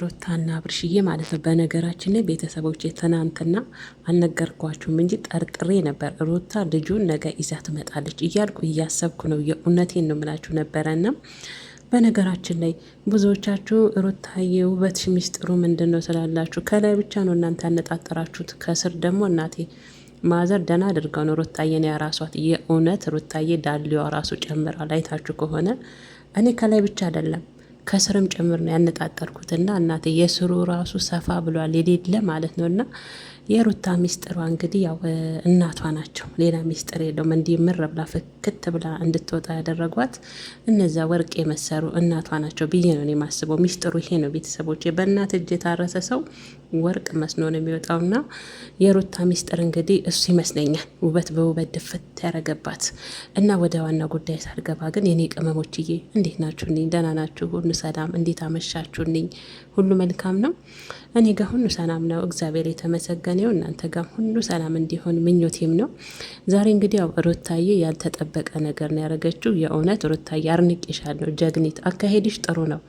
ሩታና አብርሽዬ ማለት ነው። በነገራችን ላይ ቤተሰቦች ትናንትና አልነገርኳችሁም እንጂ ጠርጥሬ ነበር። ሩታ ልጁን ነገ ይዛ ትመጣለች እያልኩ እያሰብኩ ነው። የእውነቴን ነው ምላችሁ ነበረና በነገራችን ላይ ብዙዎቻችሁ ሩታዬ ውበትሽ ሚስጥሩ ምንድን ነው ስላላችሁ ከላይ ብቻ ነው እናንተ ያነጣጠራችሁት። ከስር ደግሞ እናቴ ማዘር ደህና አድርገው ነው ሩታዬን ያራሷት። የእውነት ሩታዬ ዳሌዋ ራሱ ጨምራል። አይታችሁ ከሆነ እኔ ከላይ ብቻ አይደለም ከስርም ጭምር ነው ያነጣጠርኩትና እናቴ የስሩ ራሱ ሰፋ ብሏል የሌለ ማለት ነው። እና የሩታ ሚስጥሯ እንግዲህ ያው እናቷ ናቸው። ሌላ ሚስጥር የለውም። እንዲህ ምር ብላ ፍክት ብላ እንድትወጣ ያደረጓት እነዛ ወርቅ የመሰሩ እናቷ ናቸው ብዬ ነው የማስበው። ሚስጥሩ ይሄ ነው ቤተሰቦች። በእናት እጅ የታረሰ ሰው ወርቅ መስኖ ነው የሚወጣውና የሩታ ሚስጥር እንግዲህ እሱ ይመስለኛል ውበት በውበት ድፍት ያረገባት። እና ወደ ዋና ጉዳይ ሳልገባ ግን የኔ ቅመሞችዬ እንዴት ናችሁልኝ? ደህና ናችሁ? ሁሉ ሰላም? እንዴት አመሻችሁልኝ? ሁሉ መልካም ነው? እኔ ጋር ሁሉ ሰላም ነው፣ እግዚአብሔር የተመሰገነው። እናንተ ጋር ሁሉ ሰላም እንዲሆን ምኞቴም ነው። ዛሬ እንግዲህ ያው ሩታዬ ያልተጠበቀ ነገር ነው ያደረገችው። የእውነት ሩታዬ አርንቄሻለሁ፣ ጀግኒት፣ አካሄድሽ ጥሩ ነው።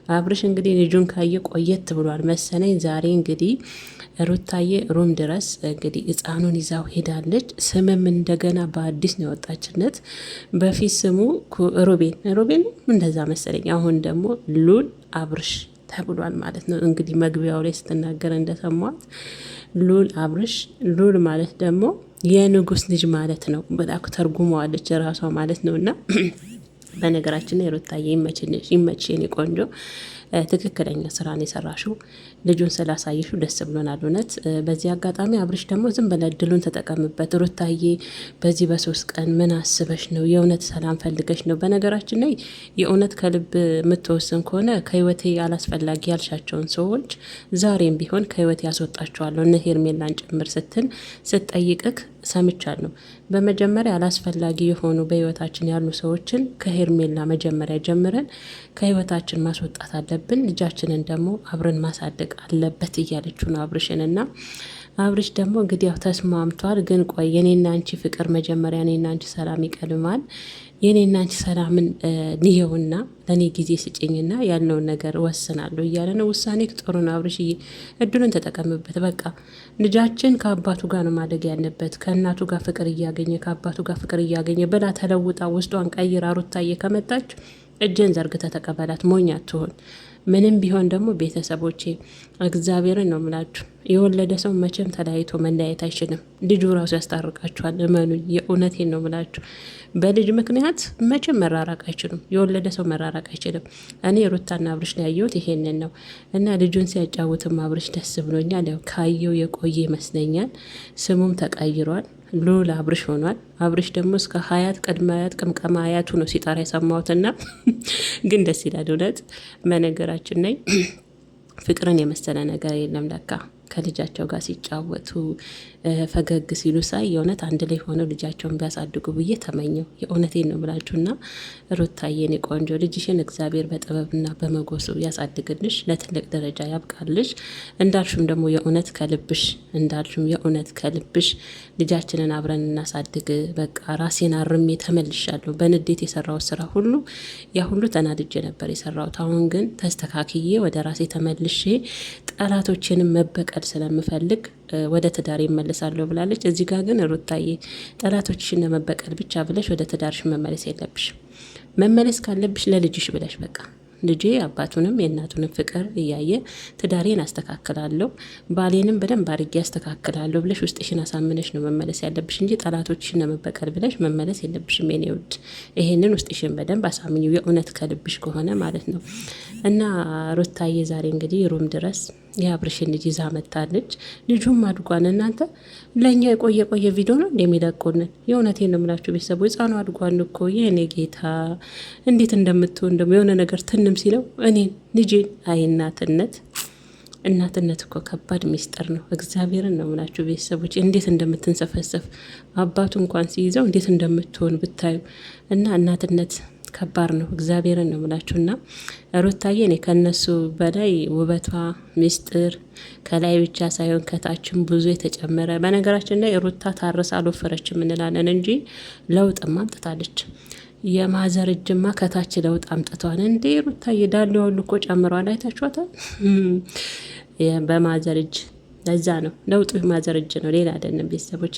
አብርሽ እንግዲህ ልጁን ካየ ቆየት ብሏል መሰለኝ። ዛሬ እንግዲህ ሩታዬ ሩም ድረስ እንግዲህ ሕፃኑን ይዛው ሄዳለች። ስምም እንደገና በአዲስ ነው ያወጣችነት። በፊት ስሙ ሩቤን እንደዛ መሰለኝ። አሁን ደግሞ ሉል አብርሽ ተብሏል ማለት ነው። እንግዲህ መግቢያው ላይ ስትናገር እንደሰማት ሉል አብርሽ፣ ሉል ማለት ደግሞ የንጉስ ልጅ ማለት ነው። በጣም ተርጉመዋለች ራሷ ማለት ነው። እና በነገራችን ላይ ሩታዬ ይመችሽ የኔ ቆንጆ፣ ትክክለኛ ስራን የሰራሽው ልጁን ስላሳየሽው ደስ ብሎናል እውነት። በዚህ አጋጣሚ አብርሽ ደግሞ ዝም ብለህ እድሉን ተጠቀምበት። ሩታዬ በዚህ በ3 ቀን ምን አስበሽ ነው? የእውነት ሰላም ፈልገሽ ነው? በነገራችን ላይ የእውነት ከልብ የምትወስን ከሆነ ከህይወቴ አላስፈላጊ ያልሻቸውን ሰዎች ዛሬም ቢሆን ከህይወቴ ያስወጣቸዋለሁ እነ ሄርሜላን ጭምር ስትል ስትጠይቅክ ሰምቻለሁ። በመጀመሪያ አላስፈላጊ የሆኑ በህይወታችን ያሉ ሰዎችን ከሄርሜላ መጀመሪያ ጀምረን ከህይወታችን ማስወጣት አለብን። ልጃችንን ደግሞ አብረን ማሳደግ አለበት እያለችው ነው አብርሽን። እና አብርሽ ደግሞ እንግዲህ ያው ተስማምቷል። ግን ቆይ የኔና አንቺ ፍቅር መጀመሪያ እኔና አንቺ ሰላም ይቀድማል። የኔና አንቺ ሰላምን ልየውና ለእኔ ጊዜ ስጭኝና ያለውን ነገር ወስናለሁ እያለ ነው። ውሳኔ ጥሩ ነው አብርሽዬ፣ እድሉን ተጠቀምበት። በቃ ልጃችን ከአባቱ ጋር ነው ማደግ ያለበት። ከእናቱ ጋር ፍቅር እያገኘ ከአባቱ ጋር ፍቅር እያገኘ ብላ ተለውጣ ውስጧን ቀይራ ሩታዬ ከመጣች እጅን ዘርግተ ተቀበላት። ሞኝ አትሆን። ምንም ቢሆን ደግሞ ቤተሰቦቼ እግዚአብሔርን ነው ምላችሁ፣ የወለደ ሰው መቼም ተለያይቶ መለያየት አይችልም። ልጁ ራሱ ያስታርቃችኋል። እመኑኝ፣ የእውነቴን ነው ምላችሁ። በልጅ ምክንያት መቼም መራራቅ አይችሉም። የወለደ ሰው መራራቅ አይችልም። እኔ ሩታና አብርሽ ላይ ያየሁት ይሄንን ነው። እና ልጁን ሲያጫውትም አብርሽ ደስ ብሎኛል። ያው ካየው የቆየ ይመስለኛል። ስሙም ተቀይሯል። ሉል አብርሽ ሆኗል። አብርሽ ደግሞ እስከ ሀያት ቅድመ አያት ቅምቀማ አያቱ ነው ሲጠራ የሰማሁትና ግን ደስ ይላል እውነት። በነገራችን ላይ ፍቅርን የመሰለ ነገር የለም ለካ። ከልጃቸው ጋር ሲጫወቱ ፈገግ ሲሉ ሳይ የእውነት አንድ ላይ ሆነው ልጃቸውን ቢያሳድጉ ብዬ ተመኘው። የእውነቴን ነው ብላችሁና ሩታዬን ቆንጆ ልጅሽን እግዚአብሔር በጥበብና በመጎሱ ያሳድግልሽ፣ ለትልቅ ደረጃ ያብቃልሽ። እንዳልሹም ደግሞ የእውነት ከልብሽ እንዳልሹም የእውነት ከልብሽ ልጃችንን አብረን እናሳድግ። በቃ ራሴን አርሜ ተመልሻለሁ። በንዴት የሰራው ስራ ሁሉ ያ ሁሉ ተናድጄ ነበር የሰራሁት። አሁን ግን ተስተካክዬ ወደ ራሴ ተመልሼ ጠላቶችንም መበቀል ስለምፈልግ ወደ ትዳር ይመለሳለሁ ብላለች። እዚህ ጋር ግን ሩታዬ ጠላቶችሽን ለመበቀል ብቻ ብለሽ ወደ ትዳርሽ መመለስ የለብሽ። መመለስ ካለብሽ ለልጅሽ ብለሽ በቃ ልጄ አባቱንም የእናቱንም ፍቅር እያየ ትዳሬን አስተካክላለሁ፣ ባሌንም በደንብ አድርጌ አስተካክላለሁ ብለሽ ውስጥሽን አሳምነሽ ነው መመለስ ያለብሽ እንጂ ጠላቶችሽን ለመበቀል ብለሽ መመለስ የለብሽም የኔ ውድ። ይሄንን ውስጥሽን በደንብ አሳምኚው የእውነት ከልብሽ ከሆነ ማለት ነው። እና ሩታዬ ዛሬ እንግዲህ ሩም ድረስ የአብርሽን ልጅ ይዛ መታለች። ልጁም አድጓን። እናንተ ለእኛ የቆየ ቪዲዮ ነው እንደሚለቁንን። የእውነቴን ነው የምላችሁ ቤተሰቡ። ህፃኑ አድጓን እኮ የእኔ ጌታ። እንዴት እንደምትሆን ደግሞ የሆነ ነገር ትንም ሲለው እኔን ልጄን። አይ እናትነት እኮ ከባድ ሚስጥር ነው። እግዚአብሔርን ነው የምላችሁ ቤተሰቦች። እንዴት እንደምትንሰፈሰፍ አባቱ እንኳን ሲይዘው እንዴት እንደምትሆን ብታዩ። እና እናትነት ከባድ ነው። እግዚአብሔርን ነው የምላችሁና ሩታዬ እኔ ከነሱ በላይ ውበቷ ሚስጥር ከላይ ብቻ ሳይሆን ከታችም ብዙ የተጨመረ። በነገራችን ላይ ሩታ ታርሳ አልወፈረችም እንላለን እንጂ ለውጥም አምጥታለች። የማዘር እጅማ ከታች ለውጥ አምጥቷል እንዴ! ሩታዬ ዳሌዋ ሁሉ እኮ ጨምሯል። አይታችኋታል? በማዘር እጅ። ለዛ ነው ለውጡ ማዘር እጅ ነው፣ ሌላ አይደለም ቤተሰቦች።